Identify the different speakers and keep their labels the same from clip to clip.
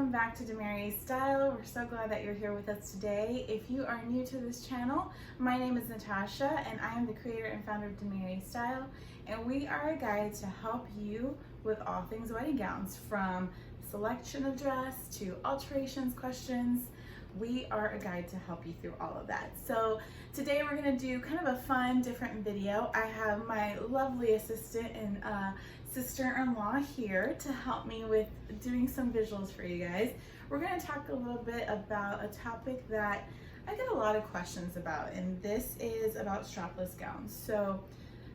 Speaker 1: welcome back to Demary Style. We're so glad that you're here with us today. If you are new to this channel, my name is Natasha and I am the creator and founder of Demary Style, and we are a guide to help you with all things wedding gowns, from selection of dress to alterations, questions. We are a guide to help you through all of that. So today we're going to do kind of a fun, different video. I have my lovely assistant and sister-in-law here to help me with doing some visuals for you guys. We're going to talk a little bit about a topic that I get a lot of questions about, and this is about strapless gowns. So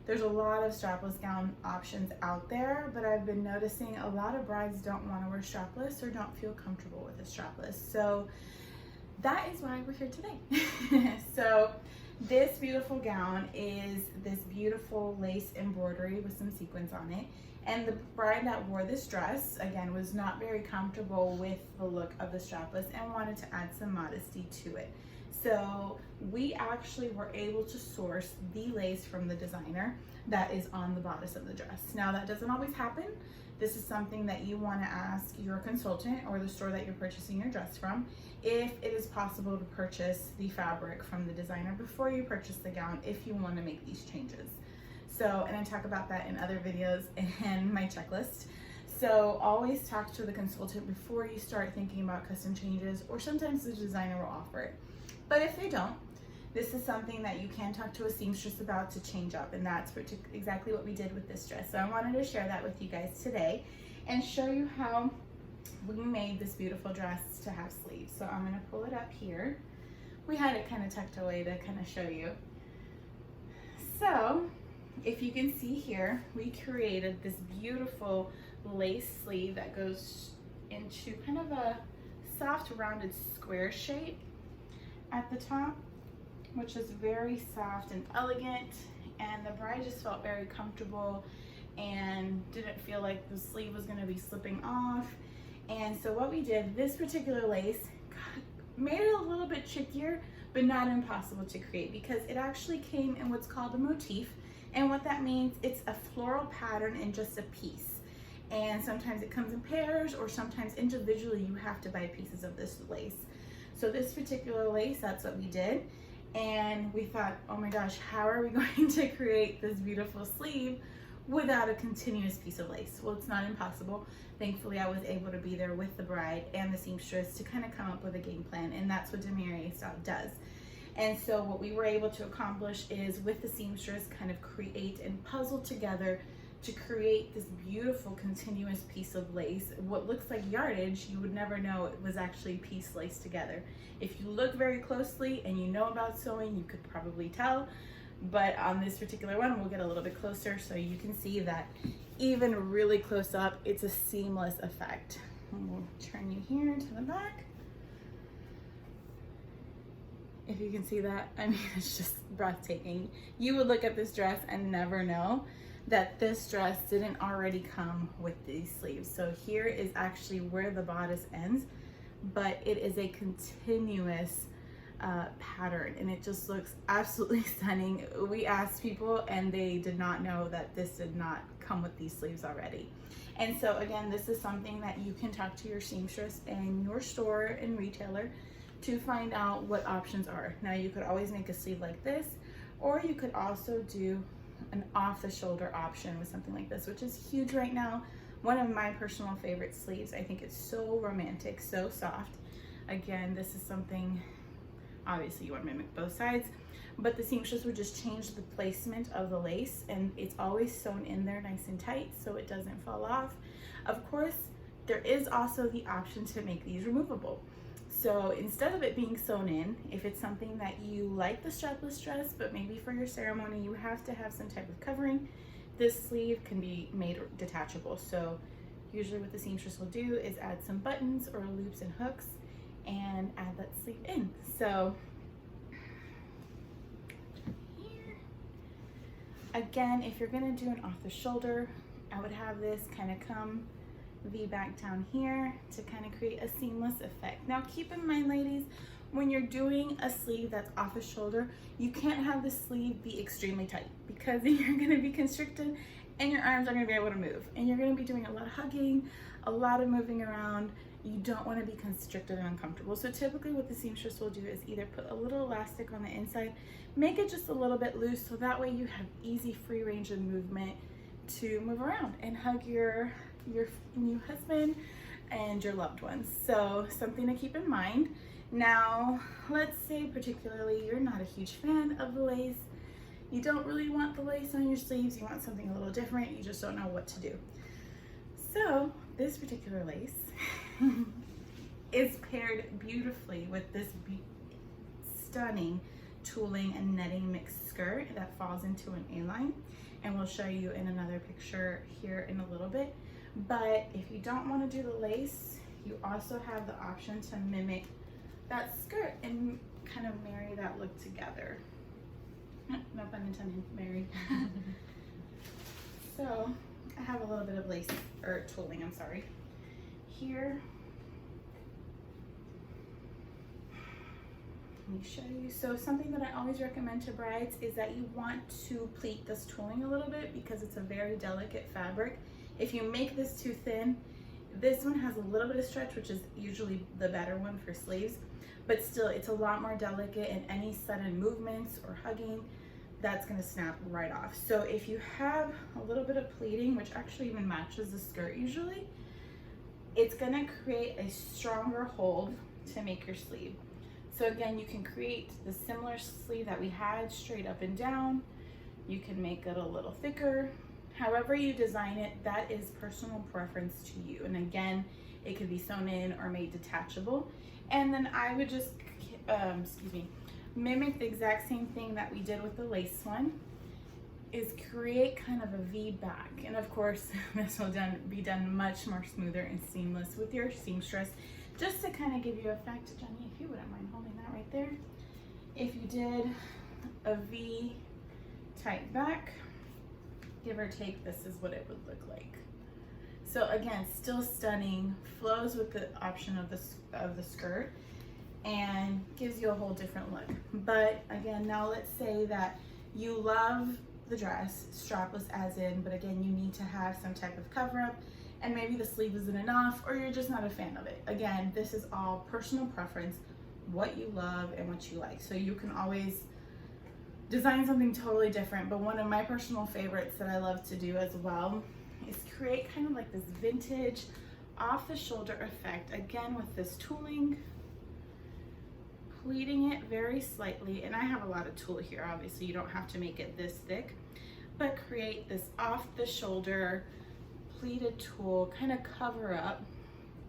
Speaker 1: there's a lot of strapless gown options out there, but I've been noticing a lot of brides don't want to wear strapless or don't feel comfortable with a strapless. So that is why we're here today. So this beautiful gown is this beautiful lace embroidery with some sequins on it. And the bride that wore this dress, again, was not very comfortable with the look of the strapless and wanted to add some modesty to it. So we actually were able to source the lace from the designer that is on the bodice of the dress. Now, that doesn't always happen. This is something that you want to ask your consultant or the store that you're purchasing your dress from if it is possible to purchase the fabric from the designer before you purchase the gown, if you want to make these changes. So, and I talk about that in other videos and my checklist. So always talk to the consultant before you start thinking about custom changes, or sometimes the designer will offer it. But if they don't, this is something that you can talk to a seamstress about to change up, and that's exactly what we did with this dress. So I wanted to share that with you guys today and show you how we made this beautiful dress to have sleeves. So I'm gonna pull it up here. We had it kind of tucked away to kind of show you. So if you can see here, we created this beautiful lace sleeve that goes into kind of a soft rounded square shape at the top, which is very soft and elegant, and the bride just felt very comfortable and didn't feel like the sleeve was going to be slipping off. And so what we did, this particular lace made it a little bit trickier, but not impossible to create, because it actually came in what's called a motif. And what that means, it's a floral pattern in just a piece. And sometimes it comes in pairs, or sometimes individually you have to buy pieces of this lace. So this particular lace, that's what we did. And we thought, oh my gosh, how are we going to create this beautiful sleeve without a continuous piece of lace? Well, it's not impossible. Thankfully, I was able to be there with the bride and the seamstress to kind of come up with a game plan, and that's what Demary Style does. And so what we were able to accomplish is, with the seamstress, kind of create and puzzle together to create this beautiful continuous piece of lace. What looks like yardage, you would never know it was actually piece lace together. If you look very closely and you know about sewing, you could probably tell. But on this particular one, we'll get a little bit closer so you can see that even really close up, it's a seamless effect. And we'll turn you here to the back. If you can see that, I mean, it's just breathtaking. You would look at this dress and never know that this dress didn't already come with these sleeves. So here is actually where the bodice ends, but it is a continuous pattern, and it just looks absolutely stunning. We asked people and they did not know that this did not come with these sleeves already. And so again, this is something that you can talk to your seamstress and your store and retailer to find out what options are. Now, you could always make a sleeve like this, or you could also do an off-the-shoulder option with something like this, which is huge right now. One of my personal favorite sleeves. I think it's so romantic, so soft. Again, this is something, obviously you want to mimic both sides, but the seamstress would just change the placement of the lace, and it's always sewn in there nice and tight so it doesn't fall off. Of course, there is also the option to make these removable. So instead of it being sewn in, if it's something that you like the strapless dress, but maybe for your ceremony you have to have some type of covering, this sleeve can be made detachable. So usually what the seamstress will do is add some buttons or loops and hooks and add that sleeve in. So here, again, if you're gonna do an off the shoulder, I would have this kind of come V-back down here to kind of create a seamless effect. Now keep in mind, ladies, when you're doing a sleeve that's off the shoulder, you can't have the sleeve be extremely tight, because you're going to be constricted and your arms are going to be able to move, and you're going to be doing a lot of hugging, a lot of moving around. you don't want to be constricted and uncomfortable. So typically what the seamstress will do is either put a little elastic on the inside, make it just a little bit loose, so that way you have easy free range of movement to move around and hug your new husband and your loved ones. So something to keep in mind. Now, let's say particularly you're not a huge fan of the lace. You don't really want the lace on your sleeves. You want something a little different. You just don't know what to do. So this particular lace is paired beautifully with this stunning tooling and netting mixed skirt that falls into an A-line. And we'll show you in another picture here in a little bit. But if you don't want to do the lace, you also have the option to mimic that skirt and kind of marry that look together. No pun intended, marry. So I have a little bit of lace, or tooling, I'm sorry, here. Let me show you. So something that I always recommend to brides is that you want to pleat this tooling a little bit because it's a very delicate fabric. If you make this too thin, this one has a little bit of stretch, which is usually the better one for sleeves, but still it's a lot more delicate, and any sudden movements or hugging, that's gonna snap right off. So if you have a little bit of pleating, which actually even matches the skirt usually, it's gonna create a stronger hold to make your sleeve. So again, you can create the similar sleeve that we had, straight up and down. You can make it a little thicker. However you design it, that is personal preference to you. And again, it could be sewn in or made detachable. And then I would just, mimic the exact same thing that we did with the lace one, is create kind of a V back. And of course, this will be done much more smoother and seamless with your seamstress, just to kind of give you effect. Jenny, if you wouldn't mind holding that right there. If you did a V type back, give or take, this is what it would look like. So again, still stunning, flows with the option of the skirt, and gives you a whole different look. But again, now let's say that you love the dress, strapless as in, but again, you need to have some type of cover up, and maybe the sleeve isn't enough, or you're just not a fan of it. Again, this is all personal preference, what you love and what you like. So you can always design something totally different. But one of my personal favorites that I love to do as well is create kind of like this vintage off the shoulder effect, again with this tooling, pleating it very slightly. And I have a lot of tulle here, obviously you don't have to make it this thick, but create this off the shoulder pleated tulle, kind of cover up,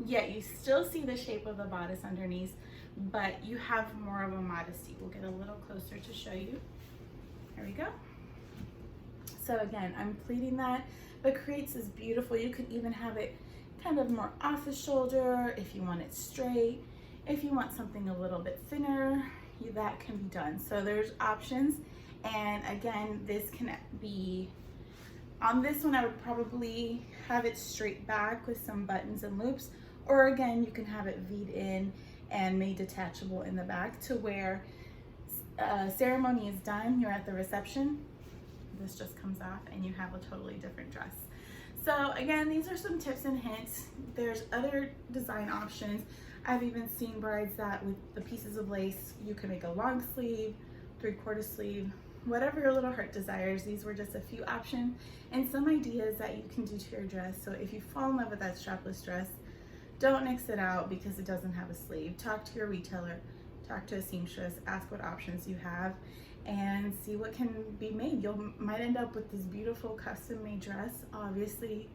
Speaker 1: yet you still see the shape of the bodice underneath, but you have more of a modesty. We'll get a little closer to show you. There we go. So again, I'm pleating that, but creates this beautiful, you could even have it kind of more off the shoulder if you want it straight. If you want something a little bit thinner, that can be done. So there's options. And again, this can be, on this one I would probably have it straight back with some buttons and loops, or again, you can have it V'd in and made detachable in the back, to where ceremony is done, you're at the reception, this just comes off and you have a totally different dress. So again, these are some tips and hints. There's other design options. I've even seen brides that with the pieces of lace, you can make a long sleeve, 3/4 sleeve, whatever your little heart desires. These were just a few options and some ideas that you can do to your dress. So if you fall in love with that strapless dress, don't nix it out because it doesn't have a sleeve. Talk to your retailer, talk to a seamstress, ask what options you have, and see what can be made. You might end up with this beautiful custom made dress. Obviously,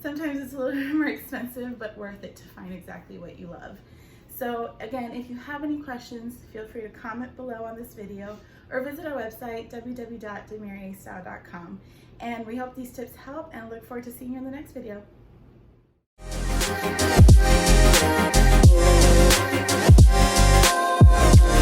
Speaker 1: sometimes it's a little bit more expensive, but worth it to find exactly what you love. So again, if you have any questions, feel free to comment below on this video or visit our website, www.demiriestyle.com. And we hope these tips help and look forward to seeing you in the next video.